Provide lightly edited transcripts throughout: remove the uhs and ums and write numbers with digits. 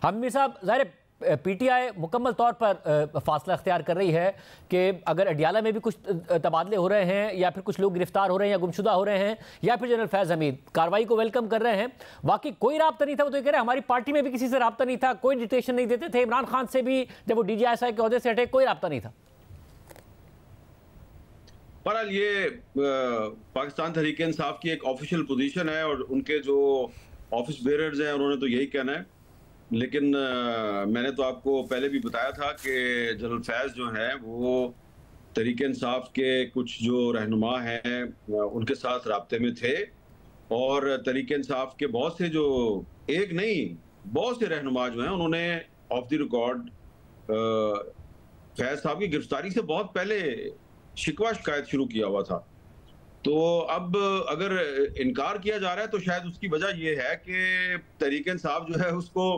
हामिद मीर साहब, ज़ाहिर पीटीआई मुकम्मल तौर पर फासला अख्तियार कर रही है कि अगर अडियाला में भी कुछ तबादले हो रहे हैं या फिर कुछ लोग गिरफ्तार हो रहे हैं या गुमशुदा हो रहे हैं या फिर जनरल फैज़ हमीद कार्रवाई को वेलकम कर रहे हैं, बाकी कोई रब्ता नहीं था। वो तो कह रहे हैं हमारी पार्टी में भी किसी से रब्ता नहीं था, कोई डिटेक्शन नहीं देते थे। इमरान खान से भी जब वो DGI के अहदे से हटे कोई रब्ता नहीं था। बहरहाल ये पाकिस्तान तहरीक इंसाफ की एक ऑफिशियल पोजीशन है और उनके जो ऑफिस बेयरर्स हैं उन्होंने तो यही कहना है। लेकिन मैंने तो आपको पहले भी बताया था कि जनरल फैज़ जो हैं वो तहरीक इंसाफ के कुछ जो रहनुमा हैं उनके साथ राब्ते में थे और तहरीक इंसाफ के बहुत से जो एक नहीं बहुत से रहनुमा जो हैं उन्होंने ऑफ द रिकॉर्ड फैज़ साहब की गिरफ्तारी से बहुत पहले शिकवा शिकायत शुरू किया हुआ था। तो अब अगर इनकार किया जा रहा है तो शायद उसकी वजह यह है कि तहरीक इंसाफ जो है उसको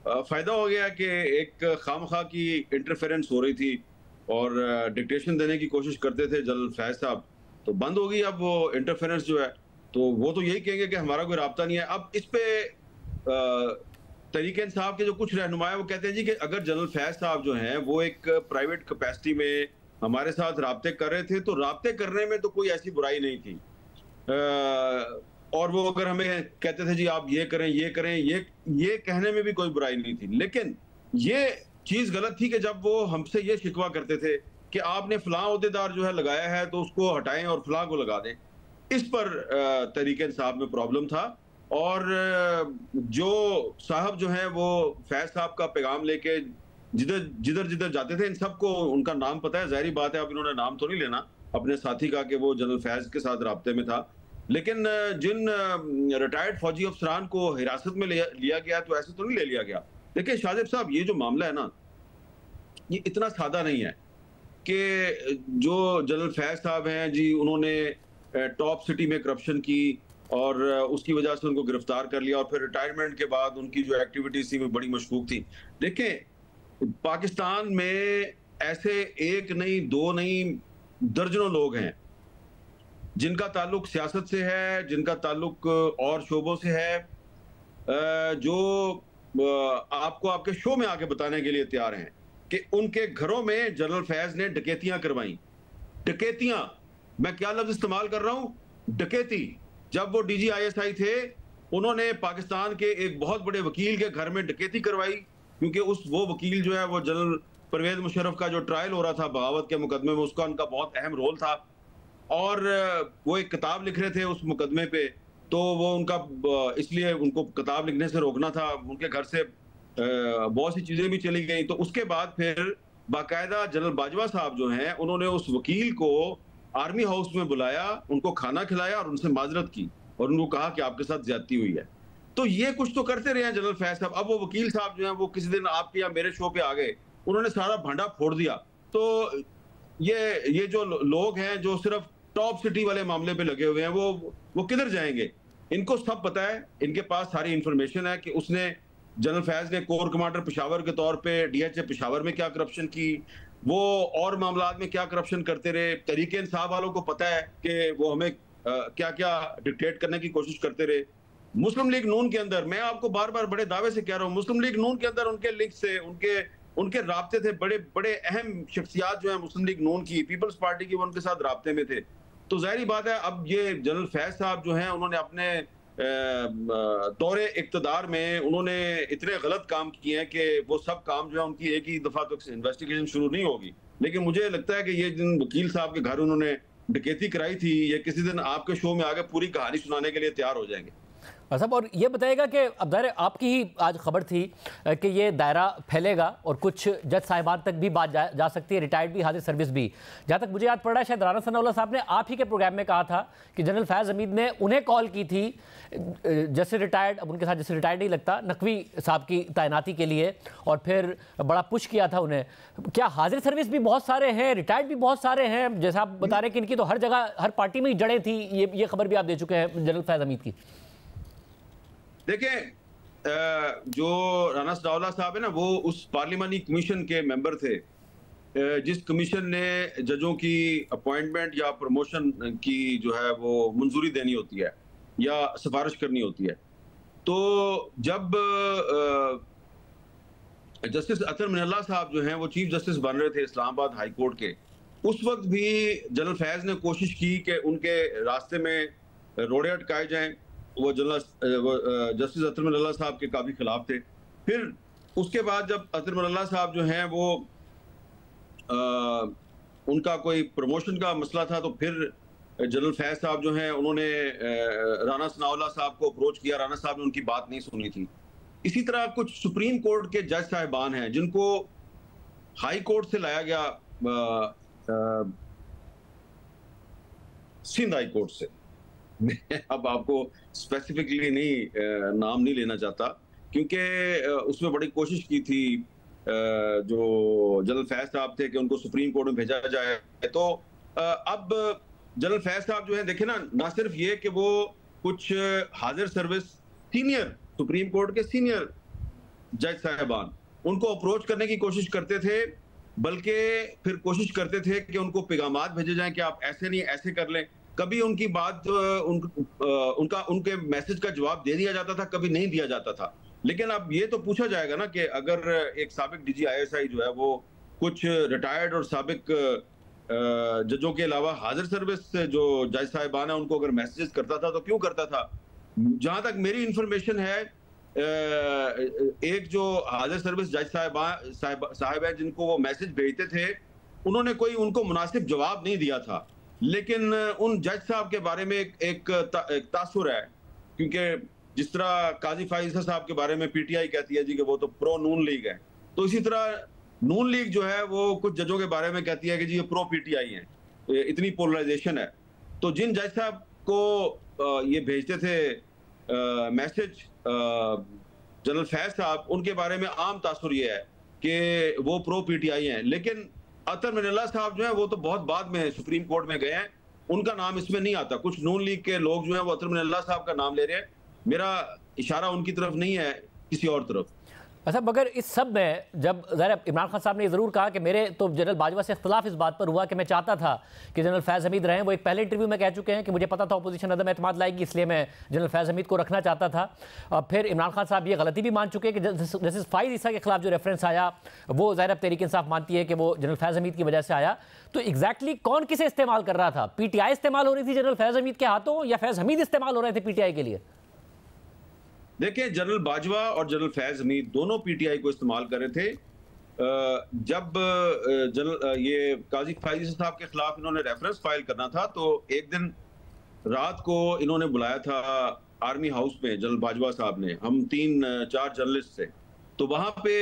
फायदा हो गया कि एक खामखा की इंटरफेरेंस हो रही थी और डिक्टेशन देने की कोशिश करते थे जनरल फैज़ साहब, तो बंद हो गई अब वो इंटरफेरेंस जो है। तो वो तो यही कहेंगे कि हमारा कोई राब्ता नहीं है। अब इस पे तहरीक इंसाफ के जो कुछ रहनुमा है वो कहते हैं जी कि अगर जनरल फैज़ साहब जो हैं वो एक प्राइवेट कैपेसिटी में हमारे साथ राब्ते कर रहे थे तो राब्ते करने में तो कोई ऐसी बुराई नहीं थी। और वो अगर हमें कहते थे जी आप ये करें ये कहने में भी कोई बुराई नहीं थी। लेकिन ये चीज गलत थी कि जब वो हमसे ये शिकवा करते थे कि आपने फलां ओहदेदार जो है लगाया है तो उसको हटाएं और फलां को लगा दें। इस पर तहरीक इंसाफ में प्रॉब्लम था और जो साहब जो है वो फैज़ साहब का पैगाम लेके जिधर जिधर जाते थे, इन सबको उनका नाम पता है। जाहिर बात है अब इन्होंने नाम तो नहीं लेना अपने साथी का कि वो जनरल फैज़ के साथ राब्ते में था। लेकिन जिन रिटायर्ड फौजी अफसरान को हिरासत में लिया गया तो ऐसे तो नहीं ले लिया गया। देखिए शाहजेब साहब, ये जो मामला है ना, ये इतना सादा नहीं है कि जो जनरल फैज़ साहब हैं जी उन्होंने टॉप सिटी में करप्शन की और उसकी वजह से उनको गिरफ्तार कर लिया और फिर रिटायरमेंट के बाद उनकी जो एक्टिविटीज थी वो बड़ी मशकूक थी। देखें पाकिस्तान में ऐसे एक नहीं दो नहीं दर्जनों लोग हैं जिनका ताल्लुक सियासत से है, जिनका ताल्लुक और शोबों से है, जो आपको आपके शो में आके बताने के लिए तैयार हैं कि उनके घरों में जनरल फैज़ ने डकैतियां करवाई। डकैतियां, मैं क्या लफ्ज इस्तेमाल कर रहा हूं, डकैती। जब वो DGI थे उन्होंने पाकिस्तान के एक बहुत बड़े वकील के घर में डकैती करवाई क्योंकि वो वकील जो है वो जनरल परवेज मुशर्रफ का जो ट्रायल हो रहा था बगावत के मुकदमे में, उसका उनका बहुत अहम रोल था और वो एक किताब लिख रहे थे उस मुकदमे पे। तो वो उनका इसलिए उनको किताब लिखने से रोकना था, उनके घर से बहुत सी चीजें भी चली गई। तो उसके बाद फिर बाकायदा जनरल बाजवा साहब जो हैं उन्होंने उस वकील को आर्मी हाउस में बुलाया, उनको खाना खिलाया और उनसे माजरत की और उनको कहा कि आपके साथ ज्यादती हुई है। तो ये कुछ तो करते रहे हैं जनरल फैज़ साहब। अब वो वकील साहब जो है वो किसी दिन आपके या मेरे शो पे आ गए, उन्होंने सारा भांडा फोड़ दिया। तो ये जो लोग हैं जो सिर्फ टॉप सिटी वाले मामले पे लगे हुए हैं वो किधर जाएंगे? इनको सब पता है, इनके पास सारी इंफॉर्मेशन है कि उसने जनरल फैज़ ने कोर कमांडर पेशावर के तौर पे DHA पेशावर में क्या करप्शन की, वो और मामलात में क्या करप्शन करते रहे। तहरीक इंसाफ वालों को पता है कि वो हमें क्या क्या डिक्टेट करने की कोशिश करते रहे। मुस्लिम लीग नून के अंदर, मैं आपको बार बार बड़े दावे से कह रहा हूँ, मुस्लिम लीग नून के अंदर उनके लिंक से उनके राब्ते थे। बड़े बड़े अहम शख्सियात जो है मुस्लिम लीग नून की, पीपल्स पार्टी की, वो उनके साथ राब्ते में थे। तो जाहिर बात है अब ये जनरल फैज़ साहब जो हैं उन्होंने अपने दौरे इक़्तिदार में उन्होंने इतने गलत काम किए हैं कि वो सब काम जो है उनकी एक ही दफा तो इन्वेस्टिगेशन शुरू नहीं होगी। लेकिन मुझे लगता है कि ये जिन वकील साहब के घर उन्होंने डकैती कराई थी, ये किसी दिन आपके शो में आगे पूरी कहानी सुनाने के लिए तैयार हो जाएंगे। साहब, और ये बताएगा कि अब ज़ाहिर आपकी ही आज खबर थी कि ये दायरा फैलेगा और कुछ जज साहिबान तक भी बात जा सकती है, रिटायर्ड भी, हाजिर सर्विस भी। जहाँ तक मुझे याद पड़ रहा है शायद राना सनाउल्लाह साहब ने आप ही के प्रोग्राम में कहा था कि जनरल फैज़ हमीद ने उन्हें कॉल की थी जैसे रिटायर्ड, अब उनके साथ जैसे रिटायर्ड नहीं लगता, नकवी साहब की तैनाती के लिए, और फिर बड़ा पुश किया था उन्हें। क्या हाजिर सर्विस भी बहुत सारे हैं, रिटायर्ड भी बहुत सारे हैं, जैसा आप बता रहे हैं कि इनकी तो हर जगह हर पार्टी में ही जड़ें थी, ये खबर भी आप दे चुके हैं जनरल फैज़ हमीद की। देखें जो राना सनाउल्लाह साहब है ना, वो उस पार्लिमानी कमीशन के मेंबर थे जिस कमीशन ने जजों की अपॉइंटमेंट या प्रमोशन की जो है वो मंजूरी देनी होती है या सिफारिश करनी होती है। तो जब जस्टिस अतर मिनल्ला साहब जो हैं वो चीफ जस्टिस बन रहे थे इस्लामाबाद हाई कोर्ट के, उस वक्त भी जनरल फैज ने कोशिश की कि उनके रास्ते में रोड़े अटकाए जाएं। वो जस्टिस अतर मिनल्ला साहब के काफी खिलाफ थे। फिर उसके बाद जब अतर मिनल्ला साहब जो हैं वो उनका कोई प्रमोशन का मसला था, तो फिर जनरल फैज साहब जो हैं उन्होंने राना सनाउल्लाह साहब को अप्रोच किया। राना साहब ने उनकी बात नहीं सुनी थी। इसी तरह कुछ सुप्रीम कोर्ट के जज साहिबान हैं जिनको हाई कोर्ट से लाया गया, सिंध हाई कोर्ट से। मैं अब आपको स्पेसिफिकली नहीं नाम नहीं लेना चाहता, क्योंकि उसमें बड़ी कोशिश की थी जो जनरल फैज साहब थे कि उनको सुप्रीम कोर्ट में भेजा जाए। तो अब जनरल फैज साहब जो है देखे ना सिर्फ ये कि वो कुछ हाजिर सर्विस सीनियर सुप्रीम कोर्ट के सीनियर जज साहबान उनको अप्रोच करने की कोशिश करते थे, बल्कि फिर कोशिश करते थे कि उनको पैगामात भेजे जाएं कि आप ऐसे नहीं ऐसे कर लें। कभी उनकी बात उनके मैसेज का जवाब दे दिया जाता था, कभी नहीं दिया जाता था। लेकिन अब ये तो पूछा जाएगा ना कि अगर एक साबिक डीजी आईएसआई जो है वो कुछ रिटायर्ड और साबिक जजों के अलावा हाजिर सर्विस जो जज साहिबान है उनको अगर मैसेजेस करता था तो क्यों करता था? जहां तक मेरी इंफॉर्मेशन है, एक जो हाजिर सर्विस जज साहब है जिनको वो मैसेज भेजते थे, उन्होंने कोई उनको मुनासिब जवाब नहीं दिया था। लेकिन उन जज साहब के बारे में एक तासुर है, क्योंकि जिस तरह काजी फाइजा साहब के बारे में पीटीआई कहती है जी कि वो तो प्रो नून लीग है, तो इसी तरह नून लीग जो है वो कुछ जजों के बारे में कहती है कि जी ये प्रो पीटीआई है। इतनी पोलराइजेशन है। तो जिन जज साहब को ये भेजते थे मैसेज जनरल फैज साहब, उनके बारे में आम तासुर ये है कि वो प्रो पीटीआई हैं। लेकिन अतर मिनल्ला साहब जो है वो तो बहुत बाद में सुप्रीम कोर्ट में गए हैं, उनका नाम इसमें नहीं आता। कुछ नून लीग के लोग जो है वो अतर मिनल्ला साहब का नाम ले रहे हैं। मेरा इशारा उनकी तरफ नहीं है, किसी और तरफ। अच्छा, मगर इस सब में जब ज़रा इमरान खान साहब ने ज़रूर कहा कि मेरे तो जनरल बाजवा से इख्तलाफ इस बात पर हुआ कि मैं चाहता था कि जनरल फैज़ हमीद रहें। वो एक पहले इंटरव्यू में कह चुके हैं कि मुझे पता था अपोजिशन अदम एतमाद लाएगी, इसलिए मैं जनरल फैज़ हमीद को रखना चाहता था। और फिर इमरान खान साहब ये गलती भी मान चुके हैं कि जस्टिस फाइज ईसा के खिलाफ जो रेफरेंस आया वो ज़ाहिर तहरीक इंसाफ मानती है कि वो जनरल फैज़ हमीद की वजह से आया। तो एग्जैक्टली कौन किसे इस्तेमाल कर रहा था? पीटीआई इस्तेमाल हो रही थी जनरल फैज़ हमीद के हाथों, या फैज़ हमीद इस्तेमाल हो रहे थे पीटीआई के लिए? देखिए, जनरल बाजवा और जनरल फैज हमीद दोनों पीटीआई को इस्तेमाल कर रहे थे। जब ये काजी फाइज साहब के खिलाफ इन्होंने रेफरेंस फाइल करना था, तो एक दिन रात को इन्होंने बुलाया था आर्मी हाउस में जनरल बाजवा साहब ने। हम 3-4 जर्नलिस्ट थे, तो वहां पे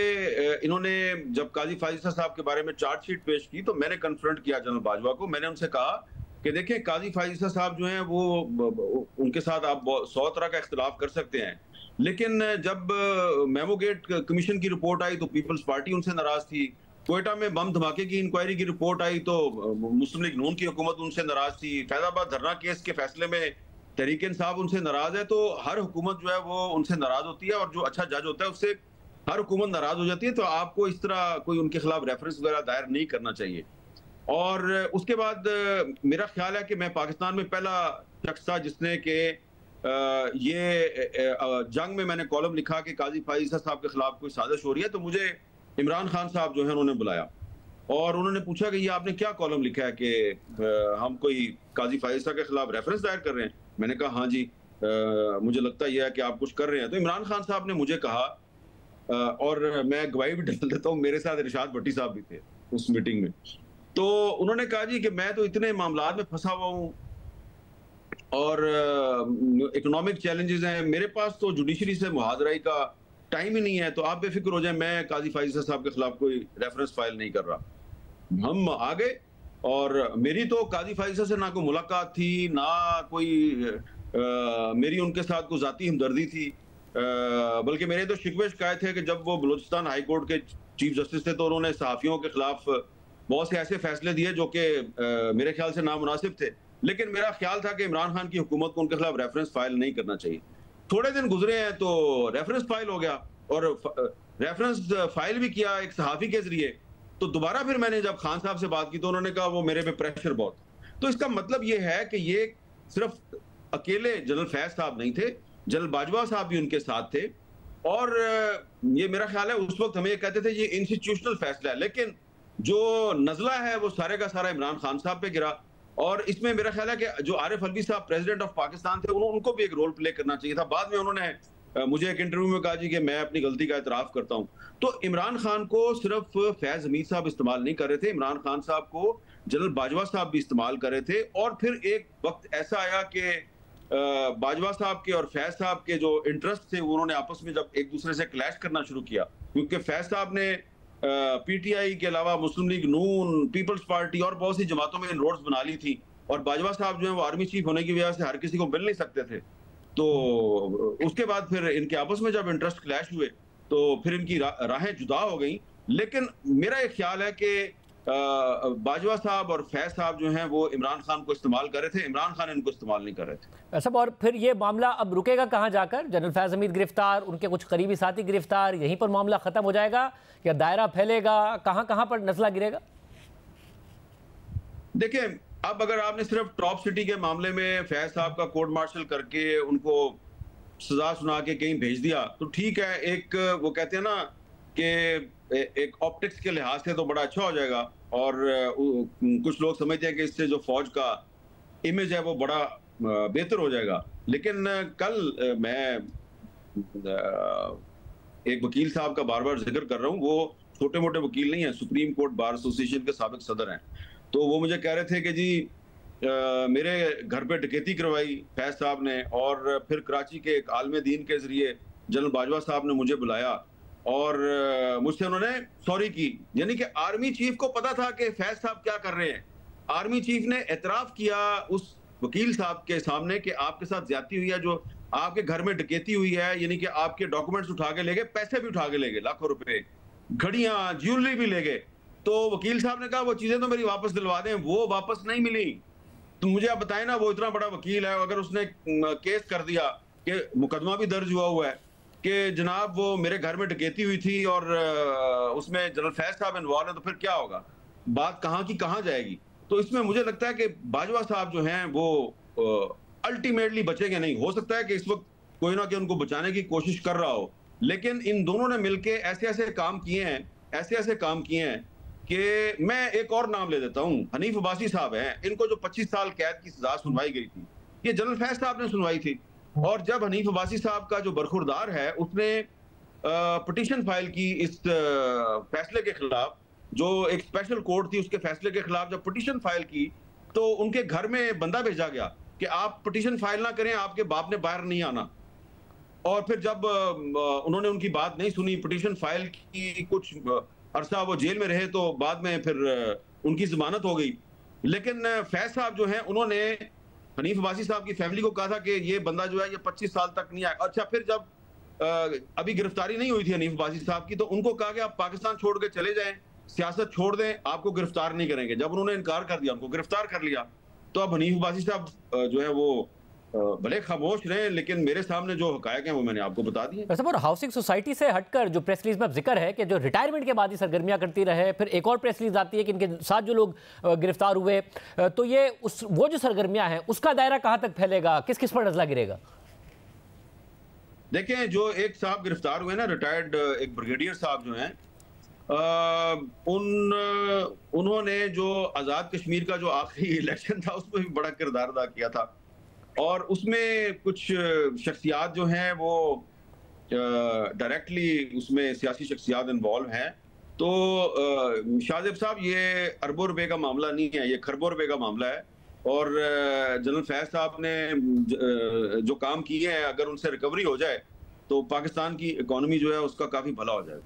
इन्होंने जब काजी फाइज साहब के बारे में चार्जशीट पेश की, तो मैंने कन्फ्रंट किया जनरल बाजवा को। मैंने उनसे कहा कि देखें, काजी फाइज साहब जो हैं वो उनके साथ आप 100 तरह का इख्तिलाफ कर सकते हैं, लेकिन जब मेमोगेट कमीशन की रिपोर्ट आई तो पीपल्स पार्टी उनसे नाराज थी। क्वेटा में बम धमाके की इंक्वायरी की रिपोर्ट आई तो मुस्लिम लीग नून की हुकूमत उनसे नाराज थी। फैजाबाद धरना केस के फैसले में तहरीक इंसाफ उनसे नाराज है। तो हर हुकूमत जो है वो उनसे नाराज होती है, और जो अच्छा जज होता है उससे हर हुकूमत नाराज हो जाती है। तो आपको इस तरह कोई उनके खिलाफ रेफरेंस वगैरह दायर नहीं करना चाहिए। और उसके बाद मेरा ख्याल है कि मैं पाकिस्तान में पहला शख्स था जिसने कि ये जंग में मैंने कॉलम लिखा कि काजी फाइजा साहब के खिलाफ कोई साजिश हो रही है। तो मुझे इमरान खान साहब जो है उन्होंने बुलाया और उन्होंने पूछा कि ये आपने क्या कॉलम लिखा है कि हम कोई काजी फाइजा के खिलाफ रेफरेंस दायर कर रहे हैं। मैंने कहा हाँ जी, मुझे लगता यह है कि आप कुछ कर रहे हैं। तो इमरान खान साहब ने मुझे कहा, और मैं गवाही भी डाल देता हूँ, मेरे साथ इरशाद भट्टी साहब भी थे उस मीटिंग में। तो उन्होंने कहा जी कि मैं तो इतने मामलात में फंसा हुआ हूँ और इकोनॉमिक चैलेंजेस हैं, मेरे पास तो जुडिशरी से मुहाजराई का टाइम ही नहीं है। तो आप बेफिक्र हो जाए, मैं काजी फाइजा साहब के खिलाफ कोई रेफरेंस फाइल नहीं कर रहा। हम आ गए और मेरी तो काजी फाइजा से ना कोई मुलाकात थी, ना कोई मेरी उनके साथ कोई जाती हमदर्दी थी, बल्कि मेरे तो शिकवे शिकायत है कि जब वो बलूचिस्तान हाई कोर्ट के चीफ जस्टिस थे तो उन्होंने सहाफियों के खिलाफ बहुत से ऐसे फैसले दिए जो कि मेरे ख्याल से नामुनासिब थे। लेकिन मेरा ख्याल था कि इमरान खान की हुकूमत को उनके खिलाफ रेफरेंस फाइल नहीं करना चाहिए। थोड़े दिन गुजरे हैं तो रेफरेंस फाइल हो गया, और रेफरेंस फाइल भी किया एक सहाफी के जरिए। तो दोबारा फिर मैंने जब खान साहब से बात की तो उन्होंने कहा वो मेरे पे प्रेशर बहुत। तो इसका मतलब ये है कि ये सिर्फ अकेले जनरल फैज साहब नहीं थे, जनरल बाजवा साहब भी उनके साथ थे। और ये मेरा ख्याल है उस वक्त हमें ये कहते थे ये इंस्टीट्यूशनल फैसला है, लेकिन जो नजला है वो सारे का सारा इमरान खान साहब पे गिरा। और इसमें मेरा ख्याल है कि जो आरिफ अलवी साहब प्रेसिडेंट ऑफ पाकिस्तान थे, उनको भी एक रोल प्ले करना चाहिए था। बाद में उन्होंने मुझे एक इंटरव्यू में कहा जी कि मैं अपनी गलती का इतराफ करता हूं। तो इमरान खान को सिर्फ फैज हमीद साहब इस्तेमाल नहीं कर रहे थे, इमरान खान साहब को जनरल बाजवा साहब भी इस्तेमाल कर रहे थे। और फिर एक वक्त ऐसा आया कि बाजवा साहब के और फैज साहब के जो इंटरेस्ट थे उन्होंने आपस में जब एक दूसरे से क्लैश करना शुरू किया, क्योंकि फैज साहब ने पीटीआई के अलावा मुस्लिम लीग नून, पीपल्स पार्टी और बहुत सी जमातों में इनरोड्स बना ली थी, और बाजवा साहब जो है वो आर्मी चीफ होने की वजह से हर किसी को मिल नहीं सकते थे। तो उसके बाद फिर इनके आपस में जब इंटरेस्ट क्लैश हुए तो फिर इनकी राहें जुदा हो गई। लेकिन मेरा एक ख्याल है कि बाजवा साहब और फैज साहब जो हैं वो इमरान खान को इस्तेमाल कर रहे थे, इमरान खान इनको इस्तेमाल नहीं कर रहे थे। सब और फिर ये मामला अब रुकेगा कहाँ जाकर? जनरल फैज हमीद गिरफ्तार, उनके कुछ करीबी साथी गिरफ्तार, यहीं पर मामला खत्म हो जाएगा या दायरा फैलेगा? कहाँ कहाँ पर नस्ला गिरेगा? देखिए, अब अगर आपने सिर्फ टॉप सिटी के मामले में फैज साहब का कोर्ट मार्शल करके उनको सजा सुना के कहीं भेज दिया तो ठीक है, एक वो कहते हैं ना कि एक ऑप्टिक्स के लिहाज से तो बड़ा अच्छा हो जाएगा, और कुछ लोग समझते हैं कि इससे जो फौज का इमेज है वो बड़ा बेहतर हो जाएगा। लेकिन कल मैं एक वकील साहब का बार बार जिक्र कर रहा हूँ, वो छोटे मोटे वकील नहीं है, सुप्रीम कोर्ट बार एसोसिएशन के साबिक सदर हैं। तो वो मुझे कह रहे थे कि जी मेरे घर पे डकैती करवाई फैज साहब ने, और फिर कराची के एक आलम दीन के जरिए जनरल बाजवा साहब ने मुझे बुलाया और मुझसे उन्होंने सॉरी की। यानी कि आर्मी चीफ को पता था कि फैज साहब क्या कर रहे हैं। आर्मी चीफ ने एतराफ किया उस वकील साहब के सामने कि आपके साथ ज्यादती हुई है, जो आपके घर में डकैती हुई है, यानी कि आपके डॉक्यूमेंट्स उठा के ले गए, पैसे भी उठा के ले गए, लाखों रुपए, घड़ियां, ज्वेलरी भी ले गए। तो वकील साहब ने कहा वो चीजें तो मेरी वापस दिलवा दें, वो वापस नहीं मिली। तो मुझे आप बताएं ना, वो इतना बड़ा वकील है, अगर उसने केस कर दिया कि मुकदमा भी दर्ज हुआ है कि जनाब वो मेरे घर में डकैती हुई थी और उसमें जनरल फैज साहब इन्वॉल्व है, तो फिर क्या होगा? बात कहाँ की कहाँ जाएगी? तो इसमें मुझे लगता है कि बाजवा साहब जो हैं वो अल्टीमेटली बचेंगे नहीं। हो सकता है कि इस वक्त कोई ना कोई उनको बचाने की कोशिश कर रहा हो, लेकिन इन दोनों ने मिलकर ऐसे ऐसे काम किए हैं, ऐसे ऐसे काम किए हैं कि मैं एक और नाम ले देता हूं, हनीफ अब्बासी साहब हैं। इनको जो 25 साल कैद की सजा सुनवाई गई थी, ये जनरल फैज साहब ने सुनवाई थी। और जब हनीफ अब्बासी साहब का जो बरखुरदार है उसने पिटीशन फाइल की इस फैसले के खिलाफ, जो एक स्पेशल कोर्ट थी उसके फैसले के खिलाफ जब पिटीशन फाइल की, तो उनके घर में बंदा भेजा गया कि आप पिटीशन फाइल ना करें, आपके बाप ने बाहर नहीं आना। और फिर जब उन्होंने उनकी बात नहीं सुनी, पिटीशन फाइल की कुछ अरसा वो जेल में रहे, तो बाद में फिर उनकी जमानत हो गई। लेकिन फैज साहब जो हैं उन्होंने हनीफ अब्बासी साहब की फैमिली को कहा था कि ये बंदा जो है ये 25 साल तक नहीं आया। अच्छा, फिर जब अभी गिरफ्तारी नहीं हुई थी हनीफ अब्बासी साहब की, तो उनको कहा कि आप पाकिस्तान छोड़ के चले जाएं, सियासत छोड़ दें, आपको गिरफ्तार नहीं करेंगे। जब उन्होंने इनकार कर दिया, उनको गिरफ्तार कर लिया, तो अब हनीफ अब्बासी साहब जो है वो भले खामोश रहे, लेकिन मेरे सामने जो हकायक हैं वो मैंने आपको बता दिए। वैसे और हाउसिंग सोसाइटी से हटकर जो प्रेस रिलीज में जिक्र है कि जो रिटायरमेंट के बाद ही सरगर्मियां करती रहे, फिर एक और प्रेस रिलीज आती है कि इनके साथ जो लोग गिरफ्तार हुए, तो ये वो जो सरगर्मियां हैं उसका दायरा कहां तक फैलेगा, किस किस पर नजला गिरेगा? देखें, जो एक साहब गिरफ्तार हुए ना, रिटायर्ड एक ब्रिगेडियर साहब जो हैं, उन्होंने जो आज़ाद कश्मीर का जो आखिरी इलेक्शन था उसमें भी बड़ा किरदार अदा किया था, और उसमें कुछ शख्सियात जो हैं वो डायरेक्टली उसमें सियासी शख्सियात इन्वॉल्व हैं। तो शाहजेब साहब, ये अरबों रुपए का मामला नहीं है, ये खरबों रुपए का मामला है। और जनरल फैज साहब ने जो काम किए हैं, अगर उनसे रिकवरी हो जाए तो पाकिस्तान की इकोनॉमी जो है उसका काफ़ी भला हो जाएगा।